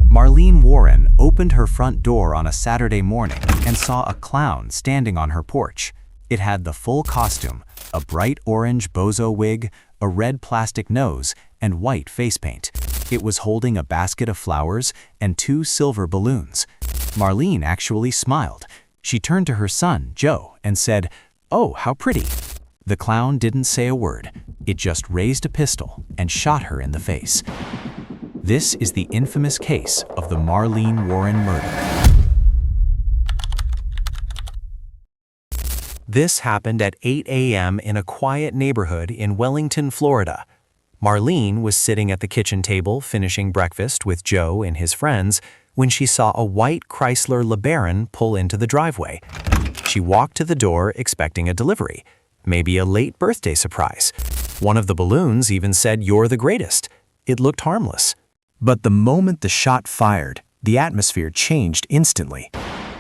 Marlene Warren opened her front door on a Saturday morning and saw a clown standing on her porch. It had the full costume, a bright orange bozo wig, a red plastic nose, and white face paint. It was holding a basket of flowers and 2 silver balloons. Marlene actually smiled. She turned to her son, Joe, and said, "Oh, how pretty." The clown didn't say a word. It just raised a pistol and shot her in the face. This is the infamous case of the Marlene Warren murder. This happened at 8 a.m. in a quiet neighborhood in Wellington, Florida. Marlene was sitting at the kitchen table finishing breakfast with Joe and his friends when she saw a white Chrysler LeBaron pull into the driveway. She walked to the door expecting a delivery, maybe a late birthday surprise. One of the balloons even said, "You're the greatest." It looked harmless. But the moment the shot fired, the atmosphere changed instantly.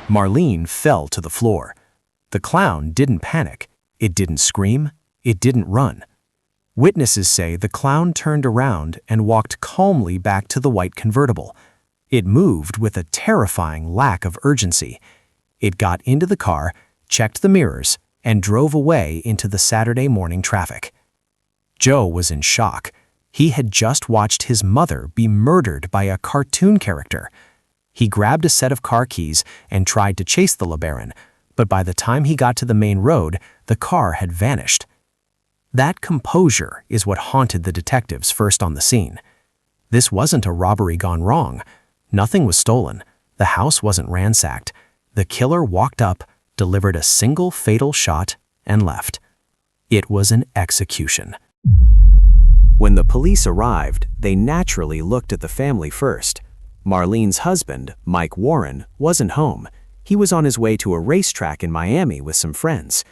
Marlene fell to the floor. The clown didn't panic. It didn't scream. It didn't run. Witnesses say the clown turned around and walked calmly back to the white convertible. It moved with a terrifying lack of urgency. It got into the car, checked the mirrors, and drove away into the Saturday morning traffic. Joe was in shock. He had just watched his mother be murdered by a cartoon character. He grabbed a set of car keys and tried to chase the LeBaron, but by the time he got to the main road, the car had vanished. That composure is what haunted the detectives first on the scene. This wasn't a robbery gone wrong. Nothing was stolen. The house wasn't ransacked. The killer walked up, delivered a single fatal shot, and left. It was an execution. When the police arrived, they naturally looked at the family first. Marlene's husband, Mike Warren, wasn't home. He was on his way to a racetrack in Miami with some friends.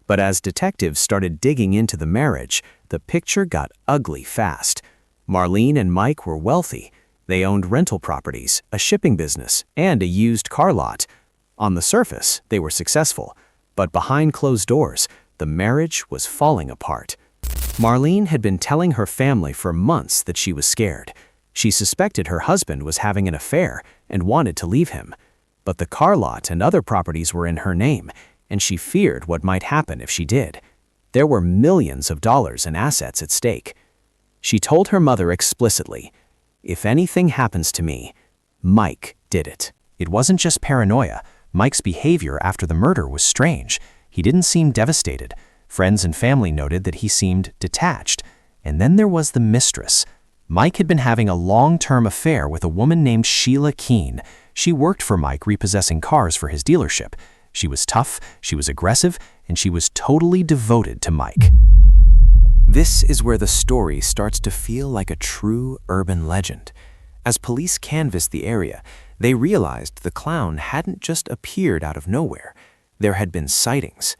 But as detectives started digging into the marriage, the picture got ugly fast. Marlene and Mike were wealthy. They owned rental properties, a shipping business, and a used car lot. On the surface, they were successful, but behind closed doors, the marriage was falling apart. Marlene had been telling her family for months that she was scared. She suspected her husband was having an affair and wanted to leave him. But the car lot and other properties were in her name, and she feared what might happen if she did. There were millions of dollars in assets at stake. She told her mother explicitly, "If anything happens to me, Mike did it." It wasn't just paranoia. Mike's behavior after the murder was strange. He didn't seem devastated. Friends and family noted that he seemed detached. And then there was the mistress. Mike had been having a long-term affair with a woman named Sheila Keene. She worked for Mike repossessing cars for his dealership. She was tough, she was aggressive, and she was totally devoted to Mike. This is where the story starts to feel like a true urban legend. As police canvassed the area, they realized the clown hadn't just appeared out of nowhere. There had been sightings.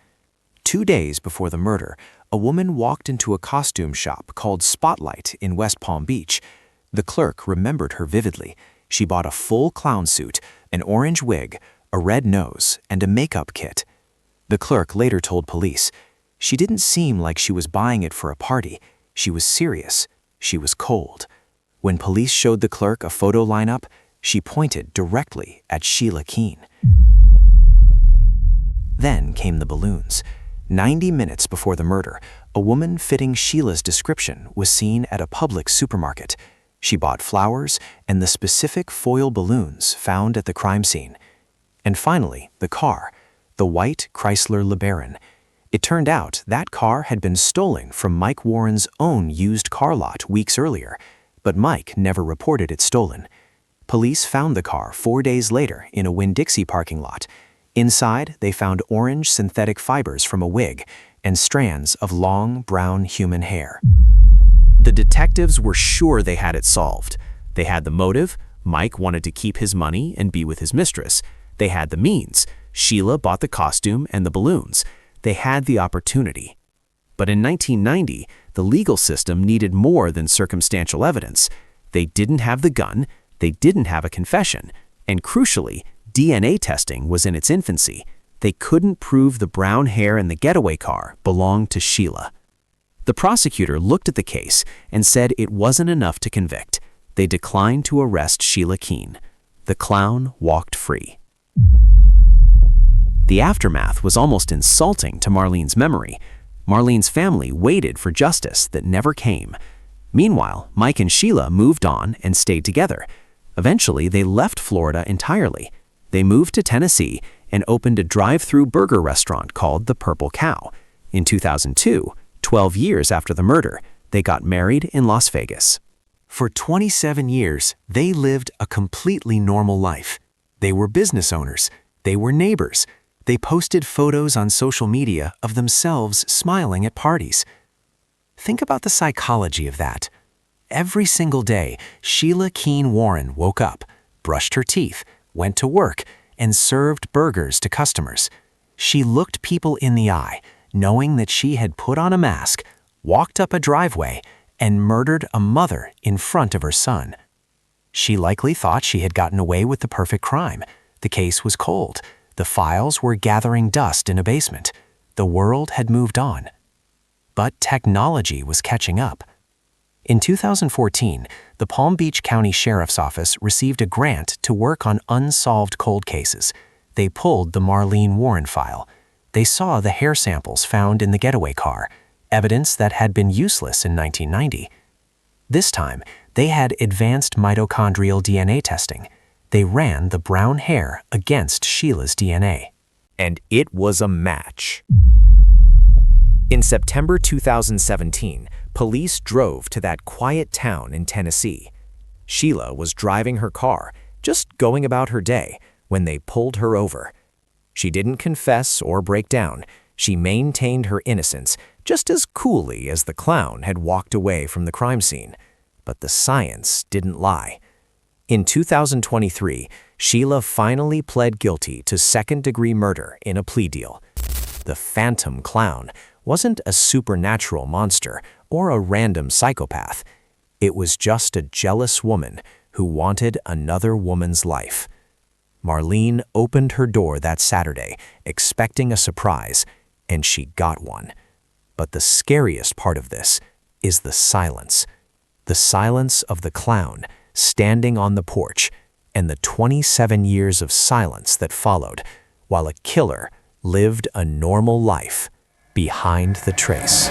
2 days before the murder, a woman walked into a costume shop called Spotlight in West Palm Beach. The clerk remembered her vividly. She bought a full clown suit, an orange wig, a red nose, and a makeup kit. The clerk later told police, "She didn't seem like she was buying it for a party. She was serious. She was cold." When police showed the clerk a photo lineup, she pointed directly at Sheila Keene. Then came the balloons. 90 minutes before the murder, a woman fitting Sheila's description was seen at a public supermarket. She bought flowers and the specific foil balloons found at the crime scene. And finally, the car, the white Chrysler LeBaron. It turned out that car had been stolen from Mike Warren's own used car lot weeks earlier, but Mike never reported it stolen. Police found the car 4 days later in a Winn-Dixie parking lot. Inside, they found orange synthetic fibers from a wig and strands of long, brown human hair. The detectives were sure they had it solved. They had the motive. Mike wanted to keep his money and be with his mistress. They had the means. Sheila bought the costume and the balloons. They had the opportunity. But in 1990, the legal system needed more than circumstantial evidence. They didn't have the gun, they didn't have a confession, and crucially, DNA testing was in its infancy. They couldn't prove the brown hair in the getaway car belonged to Sheila. The prosecutor looked at the case and said it wasn't enough to convict. They declined to arrest Sheila Keene. The clown walked free. The aftermath was almost insulting to Marlene's memory. Marlene's family waited for justice that never came. Meanwhile, Mike and Sheila moved on and stayed together. Eventually, they left Florida entirely. They moved to Tennessee and opened a drive-through burger restaurant called the Purple Cow. In 2002, 12 years after the murder, they got married in Las Vegas. For 27 years, they lived a completely normal life. They were business owners. They were neighbors. They posted photos on social media of themselves smiling at parties. Think about the psychology of that. Every single day, Sheila Keene Warren woke up, brushed her teeth, went to work, and served burgers to customers. She looked people in the eye, knowing that she had put on a mask, walked up a driveway, and murdered a mother in front of her son. She likely thought she had gotten away with the perfect crime. The case was cold. The files were gathering dust in a basement. The world had moved on. But technology was catching up. In 2014, the Palm Beach County Sheriff's Office received a grant to work on unsolved cold cases. They pulled the Marlene Warren file. They saw the hair samples found in the getaway car, evidence that had been useless in 1990. This time, they had advanced mitochondrial DNA testing. They ran the brown hair against Sheila's DNA. And it was a match. In September 2017, police drove to that quiet town in Tennessee. Sheila was driving her car, just going about her day, when they pulled her over. She didn't confess or break down. She maintained her innocence just as coolly as the clown had walked away from the crime scene. But the science didn't lie. In 2023, Sheila finally pled guilty to second-degree murder in a plea deal. The phantom clown wasn't a supernatural monster or a random psychopath. It was just a jealous woman who wanted another woman's life. Marlene opened her door that Saturday, expecting a surprise, and she got one. But the scariest part of this is the silence. The silence of the clown standing on the porch, and the 27 years of silence that followed, while a killer lived a normal life behind the trace.